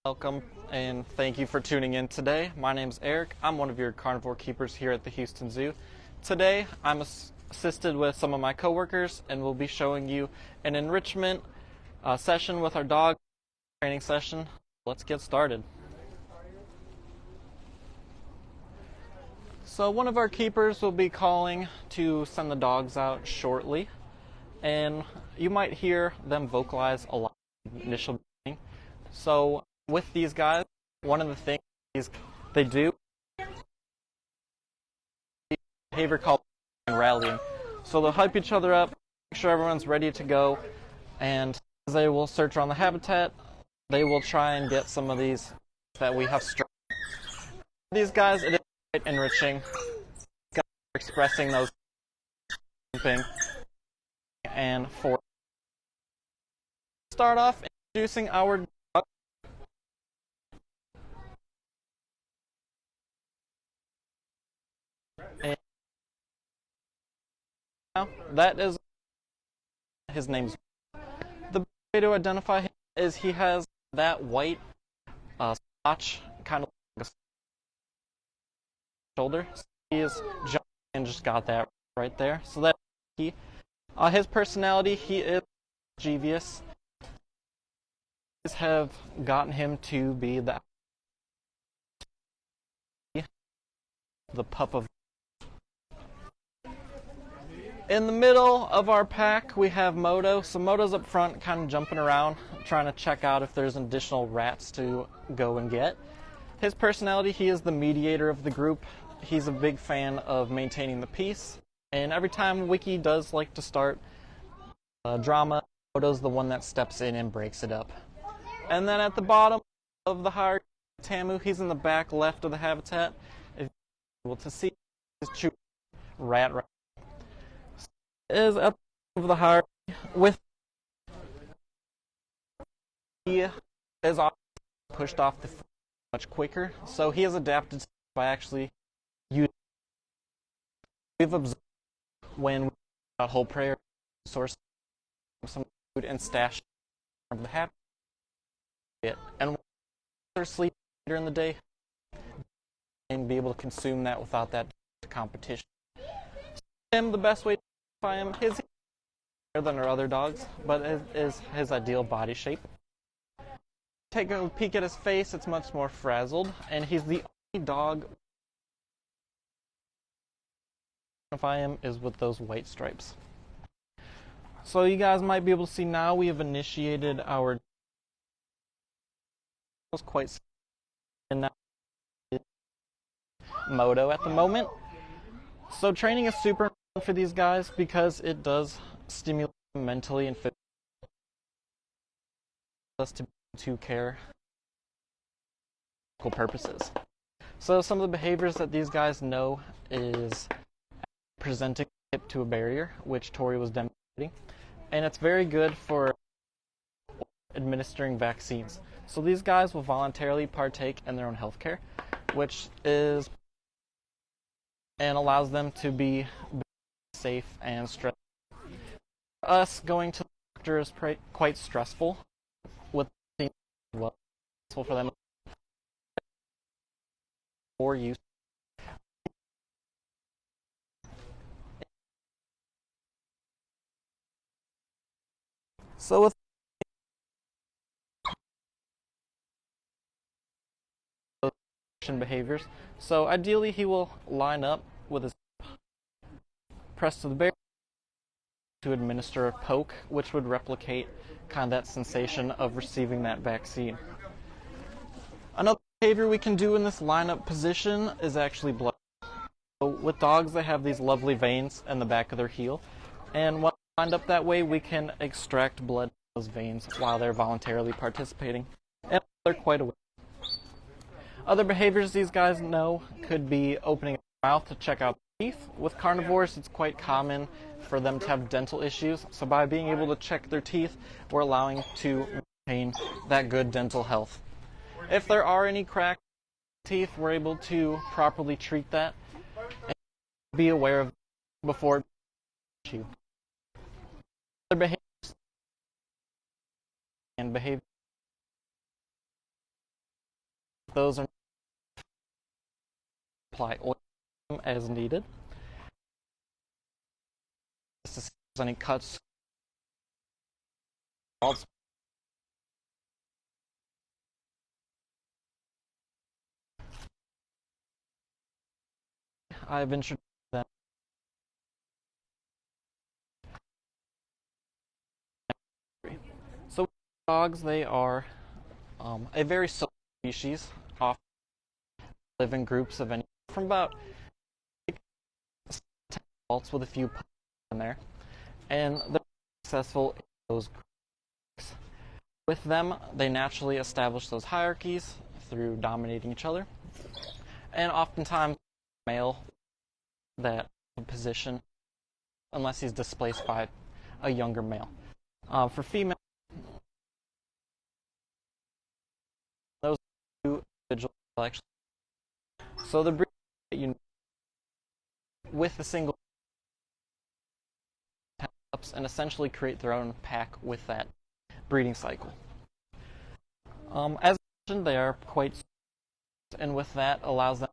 Welcome and thank you for tuning in today. My name's Eric. I'm one of your carnivore keepers here at the Houston Zoo. Today I'm assisted with some of my coworkers and we'll be showing you an enrichment session with our dog, training session. Let's get started. So one of our keepers will be calling to send the dogs out shortly, and you might hear them vocalize a lot in the initial beginning. So with these guys, one of the things they do is behavior called rallying. So they'll hype each other up, make sure everyone's ready to go, and as they will search around the habitat, they will try and get some of these that we have struck. These guys, it is quite enriching. Guys are expressing those and for start off introducing our dog. And now that is his name's. The best way to identify him is he has that white splotch kind of like a shoulder. So he is jumping and just got that right there. So that's key. His personality, he is mischievous. Have gotten him to be the pup of. In the middle of our pack, we have Moto. So Moto's up front, kind of jumping around, trying to check out if there's additional rats to go and get. His personality, he is the mediator of the group. He's a big fan of maintaining the peace. And every time Wiki does like to start drama, Moto's the one that steps in and breaks it up. And then at the bottom of the hierarchy, Tamu, he's in the back left of the habitat. If you're able to see, his chew rat is up of the hierarchy with he is pushed off the foot much quicker, so he has adapted by actually using. We've observed when we got whole prairie source some food and stash from the habitat, and when they're sleeping later in the day, and be able to consume that without that competition. So the best way to identify him is better than our other dogs, but is his ideal body shape. Take a peek at his face; it's much more frazzled, and he's the only dog. Identify him is with those white stripes. So you guys might be able to see now we have initiated our quite and now Moto at the moment. So training is super important for these guys because it does stimulate them mentally and physically us to care for purposes. So some of the behaviors that these guys know is presenting a hip to a barrier, which Tori was demonstrating, and it's very good for administering vaccines. So these guys will voluntarily partake in their own health care, which is and allows them to be safe and stress. Us going to the doctor is quite stressful with well for them for use. So with behaviors, so ideally he will line up with his press to the barrier to administer a poke, which would replicate kind of that sensation of receiving that vaccine. Another behavior we can do in this lineup position is actually blood. So with dogs, they have these lovely veins in the back of their heel, and when lined up that way, we can extract blood from those veins while they're voluntarily participating, and they're quite aware. Other behaviors these guys know could be opening their mouth to check out the teeth. With carnivores, it's quite common for them to have dental issues, so by being able to check their teeth, we're allowing to maintain that good dental health. If there are any cracked teeth, we're able to properly treat that and be aware of before issue. Other behaviors and behavior Those are apply oil as needed. Just to see if there's any cuts. I've introduced them. So dogs, they are a very social species. Often live in groups of any from about 10 adults with a few puppies in there, and they're successful in those groups. With them, they naturally establish those hierarchies through dominating each other, and oftentimes male that position unless he's displaced by a younger male. For female, those two individuals actually. So the breed with a single and essentially create their own pack with that breeding cycle. As mentioned, they are quite, and with that allows them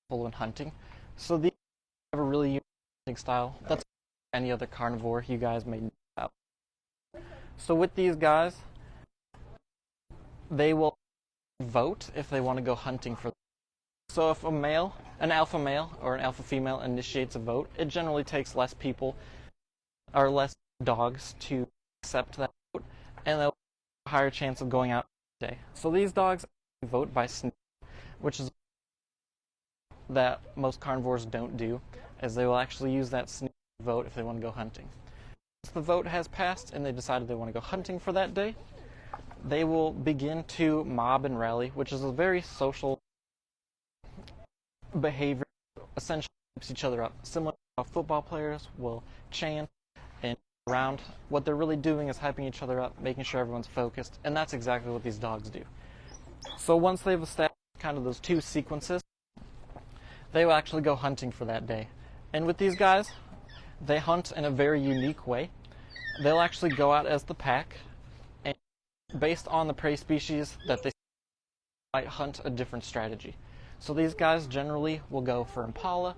to be in hunting. So these have a really unique hunting style. That's any other carnivore you guys may know about. So with these guys, they will vote if they want to go hunting for them. So if an alpha male or an alpha female initiates a vote, it generally takes less people or less dogs to accept that vote, and they'll have a higher chance of going out today. So these dogs vote by sneak, which is that most carnivores don't do, as they will actually use that sneak vote if they want to go hunting. Once the vote has passed and they decided they want to go hunting for that day, they will begin to mob and rally, which is a very social behavior, essentially keeps each other up. Similar to how football players will chant and around, what they're really doing is hyping each other up, making sure everyone's focused, and that's exactly what these dogs do. So once they've established kind of those two sequences, they will actually go hunting for that day. And with these guys, they hunt in a very unique way. They'll actually go out as the pack, and based on the prey species that they might hunt a different strategy. So these guys generally will go for impala,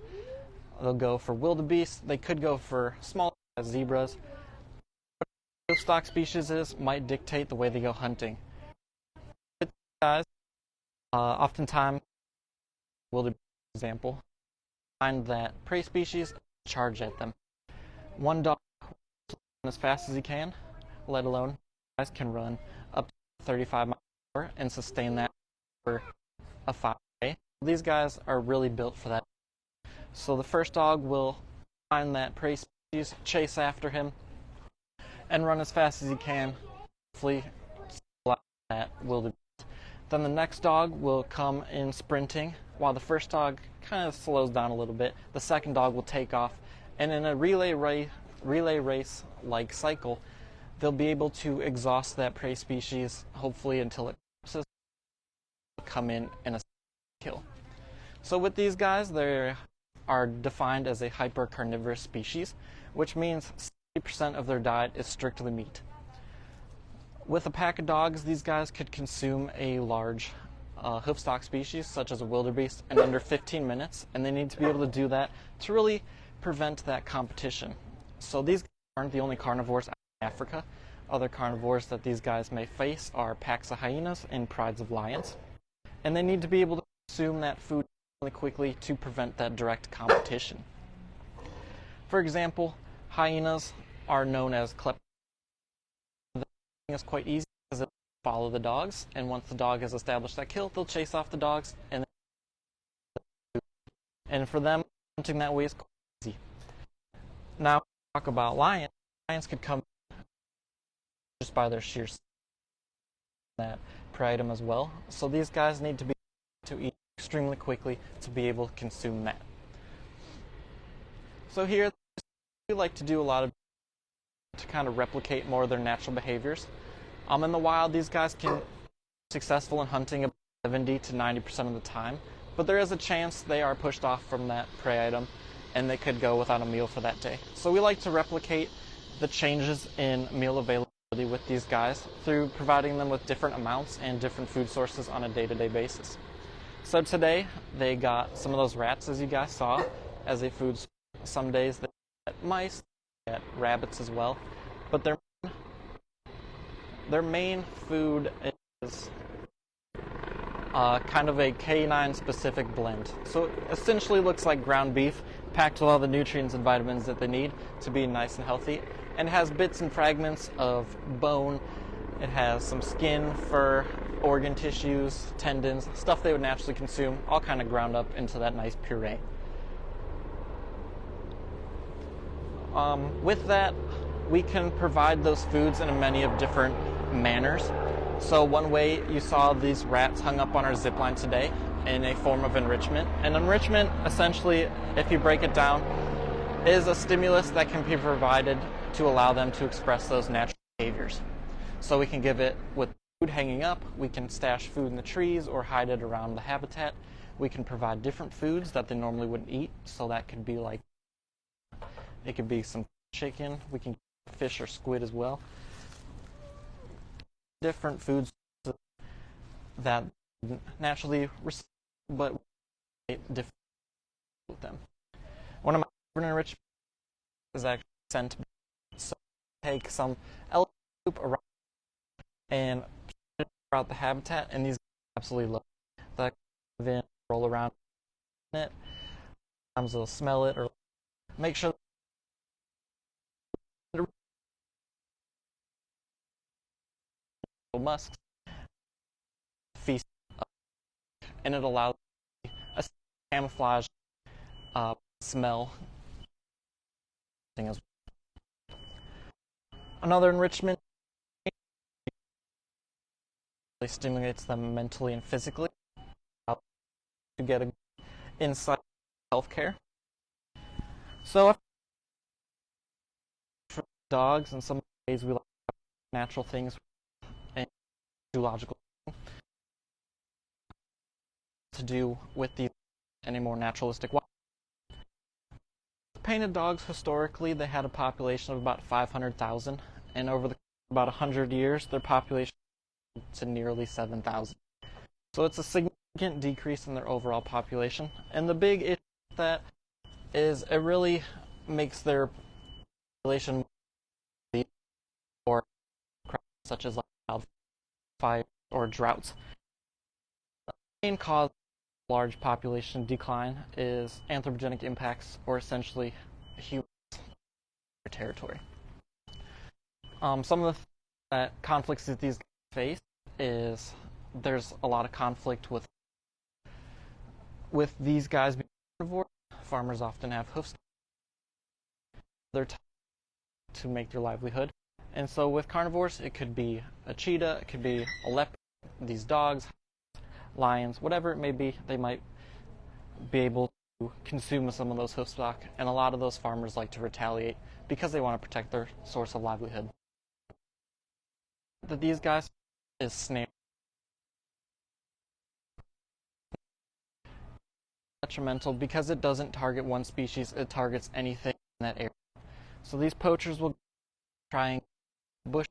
they'll go for wildebeest, they could go for small zebras. What the stock species is might dictate the way they go hunting. With these guys, oftentimes, wildebeest, for example, find that prey species, charge at them. One dog will run as fast as he can, let alone guys can run up to 35 miles an hour and sustain that for a 5-day. These guys are really built for that. So the first dog will find that prey species, chase after him, and run as fast as he can, hopefully slow that wildebeest. Then the next dog will come in sprinting, while the first dog kind of slows down a little bit. The second dog will take off, and in a relay race-like cycle, they'll be able to exhaust that prey species, hopefully until it come in and a kill. So with these guys, they are defined as a hypercarnivorous species, which means 70% of their diet is strictly meat. With a pack of dogs, these guys could consume a large hoofstock species, such as a wildebeest, in under 15 minutes, and they need to be able to do that to really prevent that competition. So these guys aren't the only carnivores out in Africa. Other carnivores that these guys may face are packs of hyenas and prides of lions, and they need to be able to consume that food really quickly to prevent that direct competition. For example, hyenas are known as kleptophiles. It's quite easy because they'll follow the dogs, and once the dog has established that kill, they'll chase off the dogs, and for them, hunting that way is quite easy. Now, talk about lions. Lions could come just by their sheer that prey item as well. So these guys need to be able to eat extremely quickly to be able to consume that. So here, we like to do a lot of to kind of replicate more of their natural behaviors. In the wild, these guys can be successful in hunting about 70 to 90% of the time, but there is a chance they are pushed off from that prey item and they could go without a meal for that day. So we like to replicate the changes in meal availability with these guys through providing them with different amounts and different food sources on a day-to-day basis. So today they got some of those rats, as you guys saw, as a food source. Some days they get mice, they get rabbits as well, but their main food is kind of a canine specific blend. So it essentially looks like ground beef packed with all the nutrients and vitamins that they need to be nice and healthy, and has bits and fragments of bone. It has some skin, fur, organ tissues, tendons, stuff they would naturally consume, all kind of ground up into that nice puree. With that, we can provide those foods in many of different manners. So one way you saw these rats hung up on our zip line today in a form of enrichment. And enrichment, essentially, if you break it down, is a stimulus that can be provided to allow them to express those natural behaviors. So we can give it with food hanging up, we can stash food in the trees or hide it around the habitat. We can provide different foods that they normally wouldn't eat, so that could be like, it could be some chicken, we can get fish or squid as well. Different foods that naturally receive, but different with them. One of my favorite enrichments is actually scent. So take some elephant poop around and throughout the habitat, and these absolutely love it. They roll around in it. Sometimes they'll smell it or make sure musks feast, and it allows a camouflage smell as well. Another enrichment stimulates them mentally and physically to get a insight of healthcare. So for dogs, in some ways we like natural things and zoological to do with these any more naturalistic way. Painted dogs, historically, they had a population of about 500,000, and over about 100 years, their population to nearly 7,000. So it's a significant decrease in their overall population. And the big issue with that is it really makes their population or such as like wildfire or droughts. The main cause of large population decline is anthropogenic impacts, or essentially humans in their territory. Some of the conflicts that these face is there's a lot of conflict with these guys being carnivore. Farmers often have hoofs to make their livelihood, and so with carnivores it could be a cheetah, it could be a leopard, these dogs, lions, whatever it may be, they might be able to consume some of those hoof stock, and a lot of those farmers like to retaliate because they want to protect their source of livelihood. That these guys is snare. Detrimental because it doesn't target one species, it targets anything in that area. So these poachers will try and bush.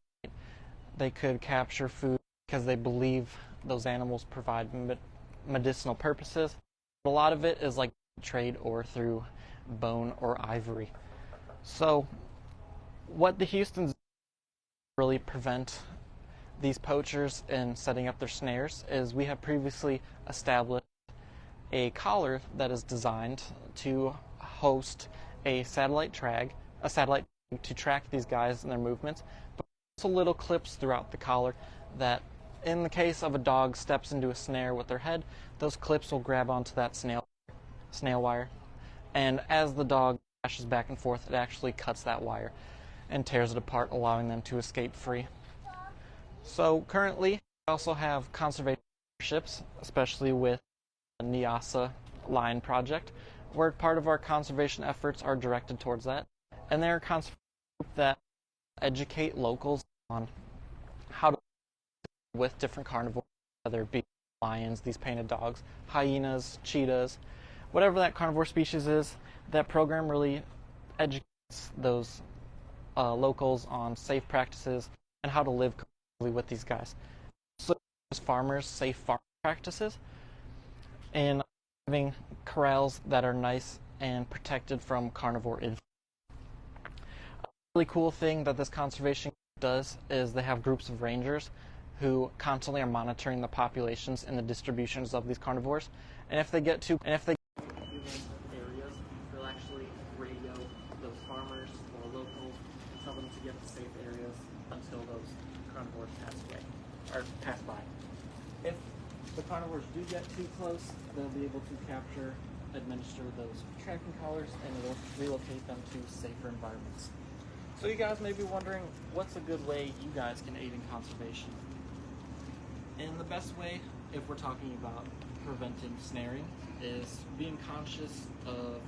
They could capture food because they believe those animals provide medicinal purposes. But a lot of it is like trade or through bone or ivory. So what the Houstons really prevent these poachers in setting up their snares is we have previously established a collar that is designed to host a satellite to track these guys and their movements, but also little clips throughout the collar that in the case of a dog steps into a snare with their head, those clips will grab onto that snail wire, and as the dog dashes back and forth, it actually cuts that wire and tears it apart, allowing them to escape free. So currently, we also have conservation partnerships, especially with the NIASA Lion Project, where part of our conservation efforts are directed towards that. And they're a conservation group that educate locals on how to deal with different carnivores, whether it be lions, these painted dogs, hyenas, cheetahs, whatever that carnivore species is. That program really educates those locals on safe practices and how to live with these guys. So as farmers, safe farm practices, and having corrals that are nice and protected from carnivore influence. A really cool thing that this conservation does is they have groups of rangers who constantly are monitoring the populations and the distributions of these carnivores. And if they get too, areas, they'll actually radio those farmers or locals and tell them to get to safe areas until those carnivores pass away or pass by. If the carnivores do get too close, they'll be able to capture, administer those tracking collars, and relocate them to safer environments. So you guys may be wondering, what's a good way you guys can aid in conservation? And the best way, if we're talking about preventing snaring, is being conscious of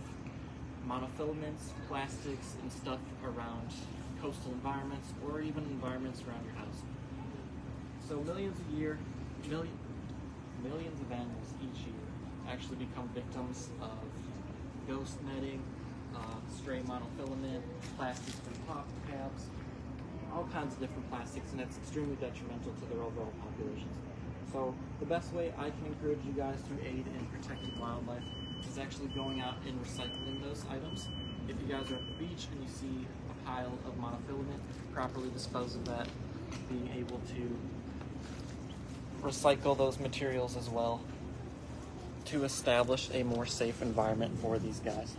monofilaments, plastics, and stuff around coastal environments or even environments around your house. So millions of animals each year actually become victims of ghost netting, stray monofilament, plastics from pop tabs, all kinds of different plastics, and it's extremely detrimental to their overall populations. So the best way I can encourage you guys to aid in protecting wildlife is actually going out and recycling those items. If you guys are at the beach and you see a pile of monofilament, properly dispose of that, being able to recycle those materials as well to establish a more safe environment for these guys.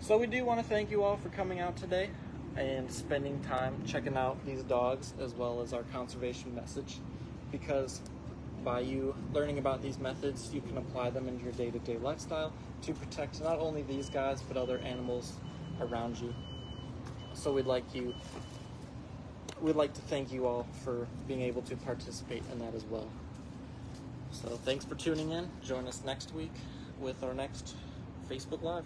So we do want to thank you all for coming out today and spending time checking out these dogs as well as our conservation message, because by you learning about these methods, you can apply them into your day-to-day lifestyle to protect not only these guys but other animals around you. So we'd like to thank you all for being able to participate in that as well. So thanks for tuning in. Join us next week with our next Facebook Live.